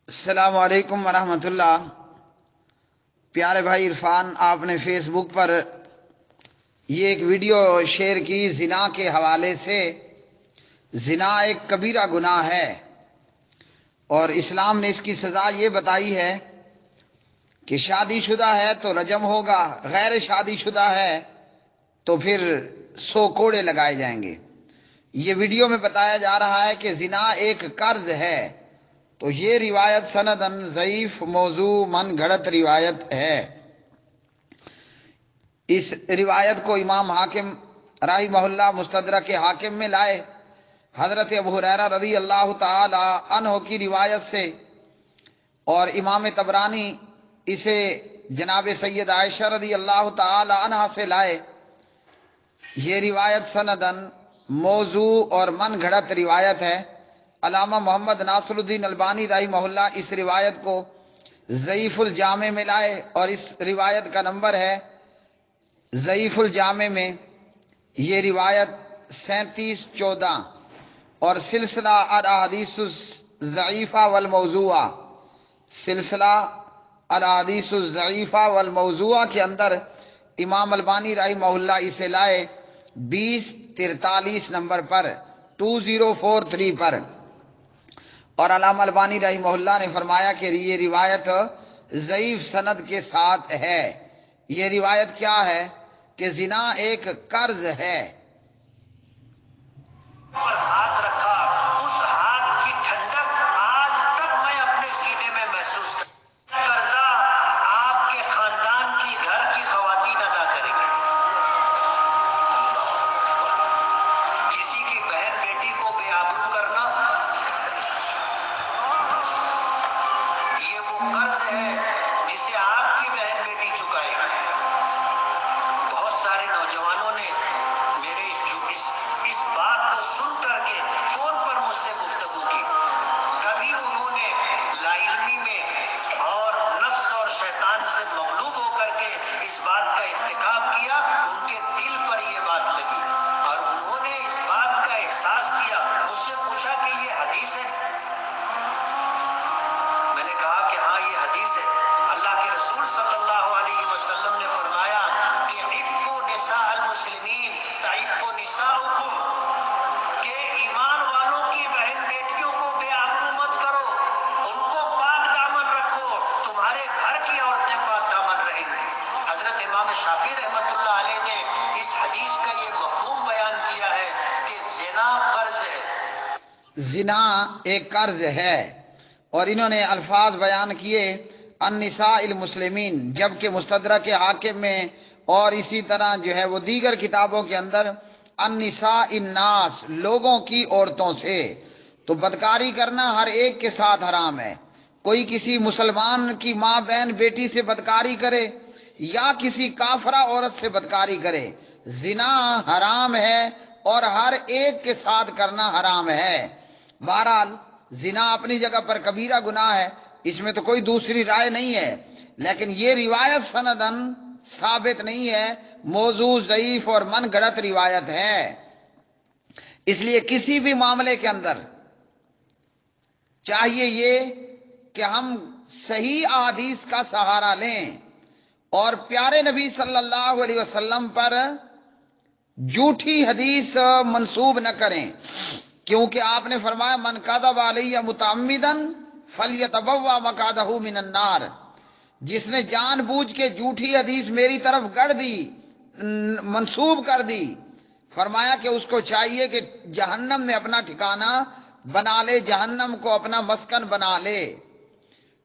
السلام علیکم ورحمۃ اللہ۔ پیارے بھائی عرفان، آپ نے فیس بک پر یہ ایک ویڈیو شیئر کی زنا کے حوالے سے۔ زنا ایک کبیرہ گناہ ہے اور اسلام نے اس کی سزا یہ بتائی ہے کہ شادی شدہ ہے تو رجم ہوگا، غیر شادی شدہ ہے تو پھر 100 کوڑے لگائے جائیں گے۔ یہ ویڈیو میں بتایا جا رہا ہے کہ زنا ایک قرض ہے، تو یہ روایت سندن ضعیف، موضوع، من گھڑت روایت ہے۔ اس روایت کو امام حاکم رحمہ اللہ مستدرک حاکم میں لائے، حضرت ابو ہریرہ رضی اللہ تعالی عنہ کی روایت سے، اور امام طبرانی اسے جناب سید عائشہ رضی اللہ تعالی عنہ سے لائے۔ یہ روایت سندن موضوع اور من گھڑت روایت ہے۔ علامہ محمد ناصر الدین البانی رحمہ اللہ اس روایت کو ضعیف الجامع میں لائے، اور اس روایت کا نمبر ہے ضعیف الجامع میں یہ روایت 3714، اور سلسلہ الاحادیث الضعیفہ والموضوعہ، سلسلہ الاحادیث الضعیفہ والموضوعہ کے اندر امام البانی رحمہ اللہ اسے لائے 2043 نمبر پر، 2043 پر۔ اور علامہ البانی رحمہ اللہ نے فرمایا کہ یہ روایت ضعیف سند کے ساتھ ہے۔ یہ روایت کیا ہے کہ زنا ایک قرض ہے۔ پر ہاتھ رکھا، اس ہاتھ کی ٹھنڈک آج تک میں اپنے سینے میں محسوس کرتا ہوں۔ قرضہ آپ کے خاندان کی، گھر کی خواتین ادا کریں گی۔ کسی کی بہن بیٹی کو بے آبرو کرنا، یہ وہ قرض ہے جسے آپ کی بہن بیٹی چکائے گی۔ بہت سارے نوجوانوں نے میرے اس بات کو سن کر کے فون پر مجھ سے گفتگو کی۔ کبھی انہوں نے لا علمی میں اور نفس اور شیطان سے مغلوب ہو کر کے اس بات کا ارتکاب کیا، ان کے دل پر یہ بات لگی اور انہوں نے اس بات کا احساس کیا، مجھ سے پوچھا کہ یہ حدیث ہے؟ میں نے کہا کہ ہاں یہ حدیث ہے۔ اللہ کے رسول صلی اللہ علیہ وسلم نے فرمایا کہ عفوا نساء المسلمین تعفوا نساؤکم، کہ ایمان والوں کی بہن بیٹیوں کو بے آبرو مت کرو، ان کو پاک دامن رکھو، تمہارے گھر کی عورتیں پاک دامن رہیں گی۔ حضرت امام شافعی رحمۃ اللہ علیہ نے اس حدیث کا یہ مفہوم بیان کیا ہے کہ زنا قرض ہے۔ زنا ایک قرض ہے، اور انہوں نے الفاظ بیان کیے النساء المسلمین، جبکہ مستدرک حاکم میں اور اسی طرح جو ہے وہ دیگر کتابوں کے اندر النساء الناس، لوگوں کی عورتوں سے۔ تو بدکاری کرنا ہر ایک کے ساتھ حرام ہے۔ کوئی کسی مسلمان کی ماں، بہن، بیٹی سے بدکاری کرے یا کسی کافرہ عورت سے بدکاری کرے، زنا حرام ہے اور ہر ایک کے ساتھ کرنا حرام ہے۔ بہرحال زنا اپنی جگہ پر کبیرہ گناہ ہے، اس میں تو کوئی دوسری رائے نہیں ہے، لیکن یہ روایت سندن ثابت نہیں ہے، موضوع، ضعیف اور من گھڑت روایت ہے۔ اس لیے کسی بھی معاملے کے اندر چاہیے یہ کہ ہم صحیح احادیث کا سہارا لیں اور پیارے نبی صلی اللہ علیہ وسلم پر جھوٹی حدیث منسوب نہ کریں، کیونکہ آپ نے فرمایا من کذب علی متعمدا فلیتبوأ مقعدہ من النار، جس نے جان بوجھ کے جھوٹی حدیث میری طرف گڑ دی، منسوب کر دی، فرمایا کہ اس کو چاہیے کہ جہنم میں اپنا ٹھکانہ بنا لے، جہنم کو اپنا مسکن بنا لے۔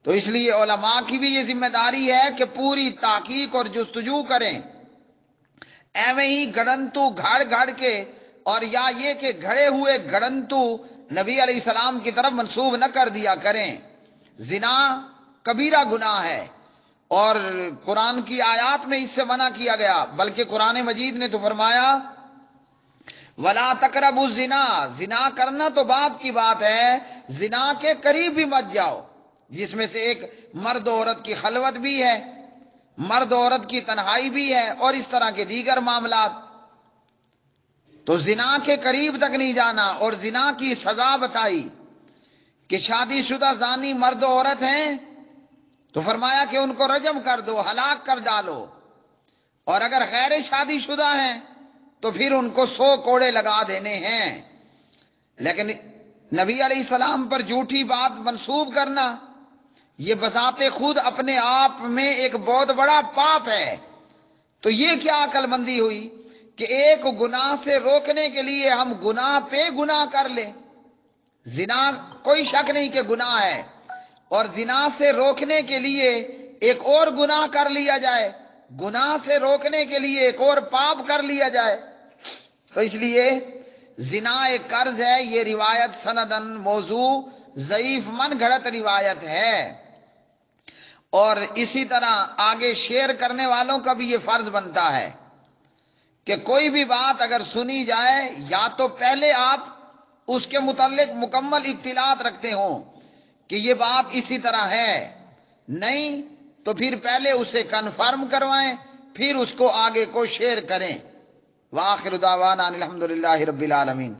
تو اس لیے علماء کی بھی یہ ذمہ داری ہے کہ پوری تحقیق اور جستجو کریں، ایویں ہی گڑنتو گھڑ گھڑ کے، اور یا یہ کہ گھڑے ہوئے گڑنتو نبی علیہ السلام کی طرف منسوب نہ کر دیا کریں۔ زنا کبیرہ گناہ ہے اور قرآن کی آیات میں اس سے منع کیا گیا، بلکہ قرآن مجید نے تو فرمایا وَلَا تَقْرَبُوا الزِّنَا، زنا کرنا تو بعد کی بات ہے، زنا کے قریب بھی مت جاؤ، جس میں سے ایک مرد و عورت کی خلوت بھی ہے، مرد و عورت کی تنہائی بھی ہے، اور اس طرح کے دیگر معاملات۔ تو زنا کے قریب تک نہیں جانا، اور زنا کی سزا بتائی کہ شادی شدہ زانی مرد و عورت ہیں تو فرمایا کہ ان کو رجم کر دو، ہلاک کر ڈالو، اور اگر غیر شادی شدہ ہیں تو پھر ان کو 100 کوڑے لگا دینے ہیں۔ لیکن نبی علیہ السلام پر جھوٹی بات منسوب کرنا یہ بذات خود اپنے آپ میں ایک بہت بڑا پاپ ہے۔ تو یہ کیا عقل مندی ہوئی کہ ایک گناہ سے روکنے کے لیے ہم گناہ پہ گناہ کر لیں۔ زنا کوئی شک نہیں کہ گناہ ہے، اور زنا سے روکنے کے لیے ایک اور گناہ کر لیا جائے، گناہ سے روکنے کے لیے ایک اور پاپ کر لیا جائے۔ تو اس لیے زنا ایک قرض ہے، یہ روایت سندن موضوع ضعیف من گھڑت روایت ہے۔ اور اسی طرح آگے شیئر کرنے والوں کا بھی یہ فرض بنتا ہے کہ کوئی بھی بات اگر سنی جائے یا تو پہلے آپ اس کے متعلق مکمل اطلاعات رکھتے ہوں کہ یہ بات اسی طرح ہے، نہیں تو پھر پہلے اسے کنفرم کروائیں، پھر اس کو آگے کو شیئر کریں۔ وآخر دعوانا الحمدللہ رب العالمین۔